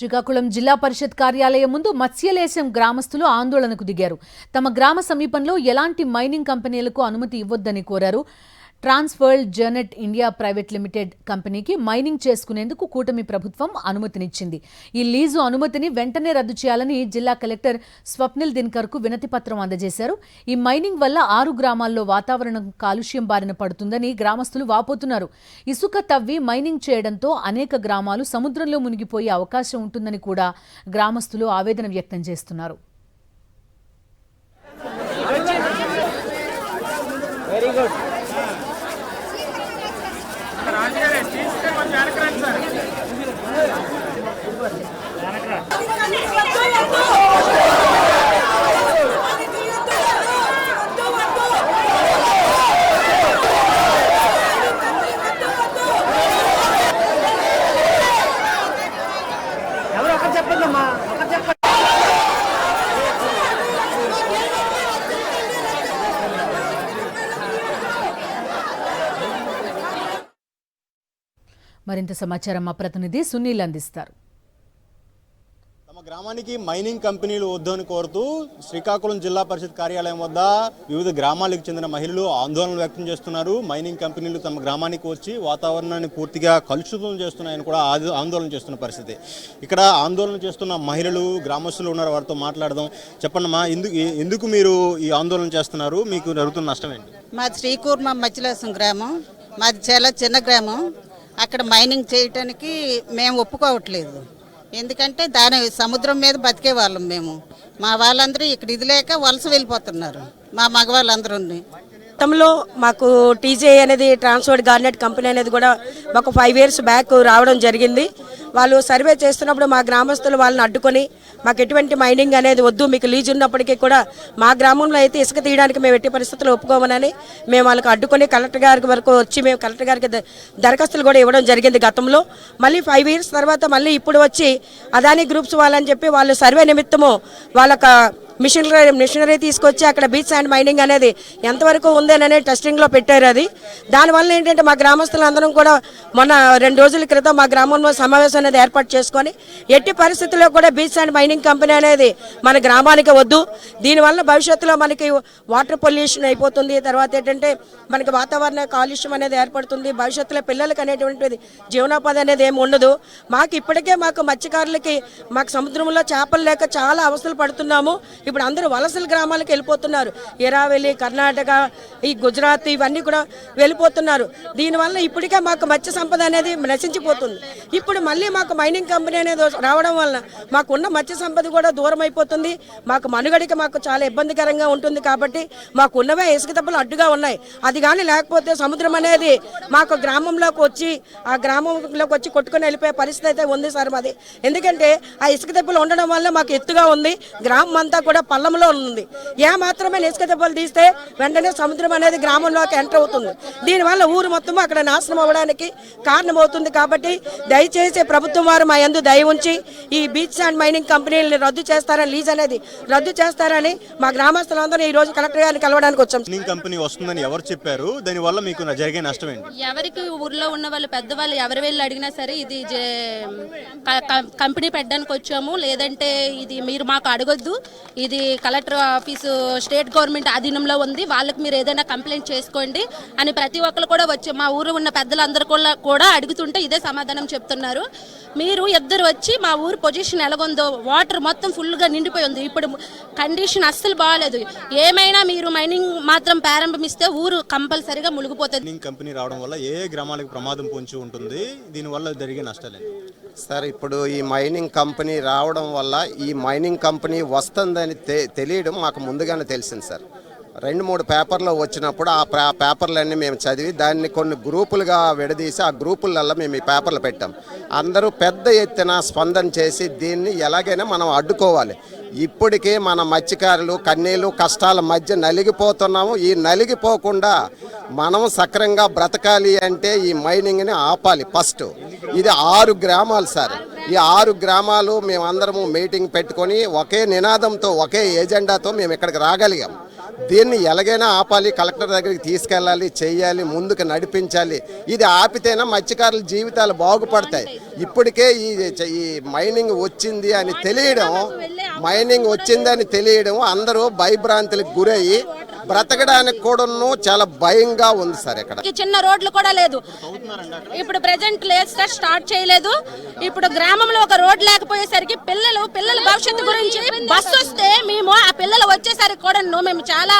శ్రీకాకుళం జిల్లా పరిషత్ కార్యాలయం ముందు మత్స్యలేశం గ్రామస్తులు ఆందోళనకు దిగారు. తమ గ్రామ సమీపంలో ఎలాంటి మైనింగ్ కంపెనీలకు అనుమతి ఇవ్వొద్దని కోరారు. ట్రాన్స్‌వరల్డ్ జెనెట్ ఇండియా ప్రైవేట్ లిమిటెడ్ కంపెనీకి మైనింగ్ చేసుకునేందుకు కూటమి ప్రభుత్వం అనుమతినిచ్చింది. ఈ లీజు అనుమతిని వెంటనే రద్దు చేయాలని జిల్లా కలెక్టర్ స్వప్నిల్ దినకర్కు వినతిపత్రం అందజేశారు. ఈ మైనింగ్ వల్ల 6 గ్రామాల్లో వాతావరణం కాలుష్యం బారిన పడుతుందని గ్రామస్తులు వాపోతున్నారు. ఇసుక తవ్వి మైనింగ్ చేయడంతో అనేక గ్రామాలు సముద్రంలో మునిగిపోయే అవకాశం ఉంటుందని కూడా గ్రామస్తులు ఆవేదన వ్యక్తం చేస్తున్నారు. మరింత సమాచారం మా ప్రతినిధి సునీల్ అందిస్తారు. తమ గ్రామానికి మైనింగ్ కంపెనీలు వద్దని కోరుతూ శ్రీకాకుళం జిల్లా పరిషత్ కార్యాలయం వద్ద వివిధ గ్రామాలకు చెందిన మహిళలు ఆందోళన వ్యక్తం చేస్తున్నారు. మైనింగ్ కంపెనీలు తమ గ్రామానికి వచ్చి వాతావరణాన్ని పూర్తిగా కలుషితం చేస్తున్నాయని కూడా ఆందోళన చేస్తున్న పరిస్థితి. ఇక్కడ ఆందోళన చేస్తున్న మహిళలు గ్రామస్తులు ఉన్నారు, వారితో మాట్లాడదాం. చెప్పండమ్మా, ఎందుకు మీరు ఈ ఆందోళన చేస్తున్నారు? మీకు జరుగుతున్న నష్టం ఏంటి? మాది శ్రీకూర్మ మత్స్యలేశం గ్రామం. మాది చాలా చిన్న గ్రామం. అక్కడ మైనింగ్ చేయటానికి మేము ఒప్పుకోవట్లేదు. ఎందుకంటే దాని సముద్రం మీద బతికే వాళ్ళం మేము. మా వాళ్ళందరూ ఇక్కడ ఇది లేక వలస వెళ్ళిపోతున్నారు, మా మగవాళ్ళందరూ. గతంలో మాకు టీజే అనేది ట్రాన్స్‌వరల్డ్ గార్నెట్ కంపెనీ అనేది కూడా ఒక 5 years బ్యాక్ రావడం జరిగింది. వాళ్ళు సర్వే చేస్తున్నప్పుడు మా గ్రామస్తులు వాళ్ళని అడ్డుకొని మాకు ఎటువంటి మైనింగ్ అనేది వద్దు, మీకు లీజు ఉన్నప్పటికీ కూడా మా గ్రామంలో అయితే ఇసుక తీయడానికి మేము ఎట్టి పరిస్థితుల్లో ఒప్పుకోమని మేము వాళ్ళకి అడ్డుకొని కలెక్టర్ గారికి వరకు వచ్చి మేము కలెక్టర్ గారికి దరఖాస్తులు కూడా ఇవ్వడం జరిగింది గతంలో. మళ్ళీ 5 years తర్వాత మళ్ళీ ఇప్పుడు వచ్చి అదానీ గ్రూప్స్ వాళ్ళని చెప్పి వాళ్ళు సర్వే నిమిత్తము వాళ్ళకి మిషనరీ తీసుకొచ్చి అక్కడ బీచ్ శాండ్ మైనింగ్ అనేది ఎంతవరకు ఉందనే టెస్టింగ్లో పెట్టారు. అది దానివల్ల ఏంటంటే మా గ్రామస్తులందరం కూడా మొన్న 2 రోజుల క్రితం మా గ్రామంలో సమావేశం అనేది ఏర్పాటు చేసుకొని ఎట్టి పరిస్థితుల్లో కూడా బీచ్ శాండ్ మైనింగ్ కంపెనీ అనేది మన గ్రామానికి వద్దు, దీనివల్ల భవిష్యత్తులో మనకి వాటర్ పొల్యూషన్ అయిపోతుంది, తర్వాత ఏంటంటే మనకి వాతావరణ కాలుష్యం అనేది ఏర్పడుతుంది, భవిష్యత్తులో పిల్లలకి అనేటువంటిది జీవనోపాధి అనేది ఏమి ఉండదు. మాకు ఇప్పటికే మాకు మత్స్యకారులకి మాకు సముద్రంలో చేపలు లేక చాలా అవస్థలు పడుతున్నాము. ఇప్పుడు అందరూ వలసల గ్రామాలకు వెళ్ళిపోతున్నారు. ఎరావెల్లి, కర్ణాటక, ఈ గుజరాత్ ఇవన్నీ కూడా వెళ్ళిపోతున్నారు. దీనివల్ల ఇప్పటికే మాకు మత్స్య సంపద అనేది నశించిపోతుంది. ఇప్పుడు మళ్ళీ మాకు మైనింగ్ కంపెనీ అనేది రావడం వల్ల మాకున్న మత్స్య సంపద కూడా దూరం అయిపోతుంది. మాకు మనుగడికి మాకు చాలా ఇబ్బందికరంగా ఉంటుంది. కాబట్టి మాకు ఉన్నవే ఇసుక తప్పులు అడ్డుగా ఉన్నాయి. అది కానీ లేకపోతే సముద్రం అనేది మాకు గ్రామంలోకి వచ్చి ఆ గ్రామంలోకి వచ్చి కొట్టుకుని వెళ్ళిపోయే పరిస్థితి అయితే ఉంది సార్ మాది. ఎందుకంటే ఆ ఇసుక తప్పులు ఉండడం వల్ల మాకు ఎత్తుగా ఉంది, గ్రామం అంతా కూడా పల్లంలో ఉంది. మాత్రమే ఇసుక దెబ్బలు తీస్తే వెంటనే సముద్రం అనేది గ్రామంలోకి ఎంటర్ అవుతుంది. దీనివల్ల ఊరు మొత్తం అక్కడ నాశనం అవ్వడానికి కారణమవుతుంది. కాబట్టి దయచేసి ప్రభుత్వం వారు మా యందు దయ ఉంచి ఈ బీచ్ శాండ్ మైనింగ్ కంపెనీలను రద్దు చేస్తారని, లీజ్ అనేది రద్దు చేస్తారని మా గ్రామస్తులందరూ ఈ రోజు కలెక్టర్ గారిని కలవడానికి వచ్చాం. మైనింగ్ కంపెనీ వస్తుందని ఎవరు చెప్పారు? దానివల్ల మీకు జరిగే నష్టం ఏంటి? ఎవరికి ఊర్లో ఉన్న వాళ్ళు పెద్దవాళ్ళు ఎవరు వెళ్ళి అడిగినా సరే ఇది కంపెనీ పెట్టడానికి వచ్చాము, లేదంటే ఇది మీరు మాకు అడగొద్దు, ఇది కలెక్టర్ ఆఫీసు స్టేట్ గవర్నమెంట్ అధీనంలో ఉంది, వాళ్ళకి మీరు ఏదైనా కంప్లైంట్ చేసుకోండి అని ప్రతి ఒక్కరు కూడా వచ్చి మా ఊరు ఉన్న పెద్దలందరూ కూడా అడుగుతుంటే ఇదే సమాధానం చెప్తున్నారు. మీరు ఇద్దరు వచ్చి మా ఊరు పొజిషన్ ఎలాగొందో, వాటర్ మొత్తం ఫుల్గా నిండిపోయి ఉంది, ఇప్పుడు కండిషన్ అస్సలు బాగాలేదు, ఏమైనా మీరు మైనింగ్ మాత్రం ప్రారంభిస్తే ఊరు కంపల్సరీగా మునిగిపోతుంది. మైనింగ్ కంపెనీ రావడం వల్ల ఏ గ్రామాలకు ప్రమాదం పొంచి ఉంటుంది? దీనివల్ల జరిగే నష్టాలు సార్, ఇప్పుడు ఈ మైనింగ్ కంపెనీ రావడం వల్ల ఈ మైనింగ్ కంపెనీ వస్తుందని తెలియడం మాకు ముందుగానే తెలిసింది సార్. 2-3 పేపర్లు వచ్చినప్పుడు ఆ పేపర్లన్నీ మేము చదివి దాన్ని కొన్ని గ్రూపులుగా విడదీసి ఆ గ్రూపులలో మేము ఈ పేపర్లు పెట్టాం. అందరూ పెద్ద ఎత్తున స్పందన చేసి దీన్ని ఎలాగైనా మనం అడ్డుకోవాలి. ఇప్పటికే మన మత్స్యకారులు కన్నీళ్ళు కష్టాల మధ్య నలిగిపోతున్నాము. ఈ నలిగిపోకుండా మనం సక్రంగా బ్రతకాలి అంటే ఈ మైనింగ్ని ఆపాలి. ఫస్ట్ ఇది 6 గ్రామాలు సార్. ఈ 6 గ్రామాలు మేమందరము మీటింగ్ పెట్టుకొని ఒకే నినాదంతో ఒకే ఎజెండాతో మేము ఇక్కడికి రాగలిగాం. దీన్ని ఎలాగైనా ఆపాలి, కలెక్టర్ దగ్గరికి తీసుకెళ్ళాలి, చెయ్యాలి, ముందుకు నడిపించాలి. ఇది ఆపితేనే మత్స్యకారుల జీవితాలు బాగుపడతాయి. ఇప్పటికే ఈ మైనింగ్ వచ్చింది అని తెలియడం అందరూ భయభ్రాంతులకు గురయ్యి బ్రతకడానికి కూడా చాలా భయంగా ఉంది సార్. ఇక్కడ చిన్న రోడ్లు కూడా లేదు. ఇప్పుడు ప్రెజెంట్ లేదు సార్, స్టార్ట్ చేయలేదు. ఇప్పుడు గ్రామంలో ఒక రోడ్ లేకపోయేసరికి పిల్లల భవిష్యత్తు గురించి బస్సు వస్తే మేము ఆ పిల్లలు వచ్చేసరికి కూడా మేము చాలా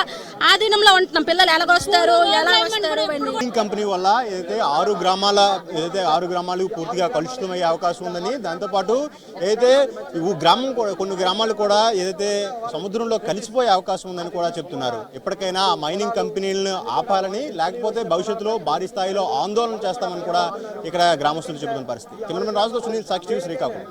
ఆధీనంలో ఉంటున్నాం. పిల్లలు ఎలాగొస్తారు, ఎలా వస్తారు. మైనింగ్ కంపెనీ వల్ల ఏదైతే 6 గ్రామాలు పూర్తిగా కలుషితమయ్యే అవకాశం ఉందని, దాంతోపాటు ఏదైతే కొన్ని గ్రామాలు కూడా ఏదైతే సముద్రంలో కలిసిపోయే అవకాశం ఉందని కూడా చెప్తున్నారు. ఇప్పటికైనా మైనింగ్ కంపెనీలను ఆపాలని, లేకపోతే భవిష్యత్తులో భారీ స్థాయిలో ఆందోళన చేస్తామని కూడా ఇక్కడ గ్రామస్తులు చెబుతున్న పరిస్థితి. కెమెరామెన్ రాజుతో సునీల్, సాక్షి టీవీ, శ్రీకాకుళం.